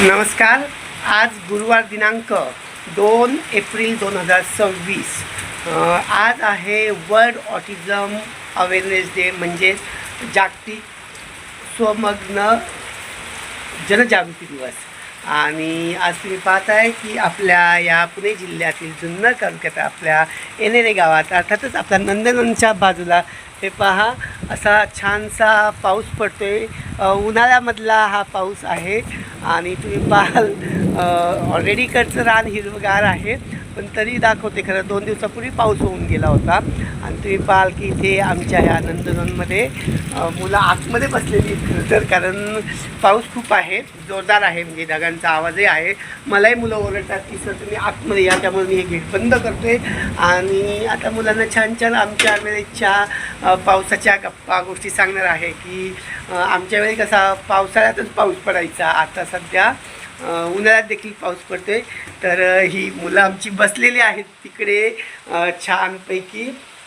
नमस्कार. आज गुरुवार दिनांक 2 एप्रिल 2026. आज आहे वर्ल्ड ऑटिझम अवेअरनेस डे, म्हणजेच जागतिक स्वमग्न जनजागृती दिवस. आणि आज तुम्ही पाहताय की आपल्या या पुणे जिल्ह्यातील जुन्नर तालुक्यात आपल्या येणेरे गावात, अर्थातच आपल्या नंदनवनच्या बाजूला हे पहा असा छानसा पाऊस पडतोय. उन्हाळ्यामधला हा पाऊस आहे आणि तुम्ही पाहाल ऑलरेडी इकडचं रान हिरवगार आहे, पण तरी दाखवते. खरं 2 दिवसापूर्वी पाऊस होऊन गेला होता. आणि तुम्ही पाहाल की इथे आमच्या ह्या नंदनवनमध्ये मुलं आतमध्ये बसलेली आहेत तर, कारण पाऊस खूप आहे, जोरदार आहे, म्हणजे ढगांचा आवाजही आहे. मलाही मुलं ओरडतात की सर तुम्ही आतमध्ये या, त्यामुळे मी हे गेट बंद करतोय. आणि आता मुलांना छान छान आमच्या वेळेच्या पावसाच्या गप्पा गोष्टी सांगणार आहे की आमच्या वेळी कसा पावसाळ्यातच पाऊस पडायचा, आता सध्या उन्हाळ्यात देखील पाऊस पडतोय. तर ही मुलं आमची बसलेली आहेत तिकडे छानपैकी,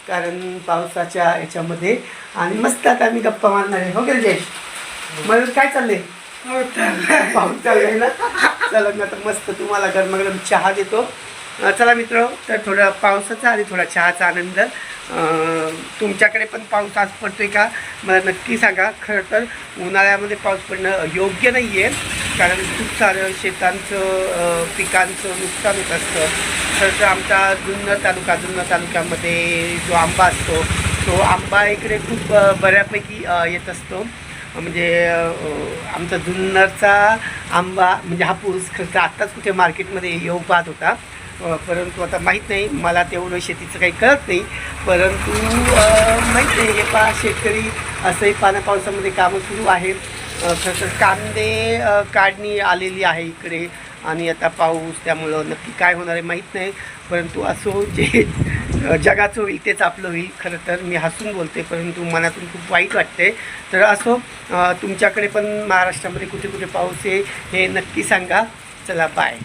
कारण पावसाच्या याच्यामध्ये. आणि मस्त आता आम्ही गप्पा मारणार आहे. हो गेल जयेश, मग काय चाललंय? पाऊस चाललंय ना. चला ना, तर मस्त तुम्हाला गरमागरम चहा देतो. चला मित्र, तर थोडं पावसाचा आणि थोडा चहाचा आनंद. तुमच्याकडे पण पाऊस आज पडतोय का मला नक्की सांगा. खरं तर उन्हाळ्यामध्ये पाऊस पडणं योग्य नाही आहे, कारण खूप सारं शेतांचं पिकांचं नुकसान होत असतं. खरं तर आमचा जुन्नर तालुक्यामध्ये जो आंबा असतो तो आंबा इकडे खूप बऱ्यापैकी येत असतो. म्हणजे आमचा जुन्नरचा आंबा म्हणजे हापूस खरं तर आत्ताच कुठे मार्केटमध्ये येऊ पाहत होता, परंतु आता माहीत नाही, मला तेवढं शेतीचं काही कळत नाही. परंतु माहीत नाही, हे पहा शेतकरी असंही पावसामध्ये कामं सुरू आहे. खरं तर कांदे काढणी आलेली आहे इकडे, आणि आता पाऊस, त्यामुळं नक्की काय होणार आहे माहीत नाही. परंतु असो, जे जगाचं होईल तेच आपलं होईल. खरं तर मी हसून बोलते, परंतु मनातून खूप वाईट वाटते. तर असो, तुमच्याकडे पण महाराष्ट्रामध्ये कुठे कुठे पाऊस आहे हे नक्की सांगा. चला, बाय.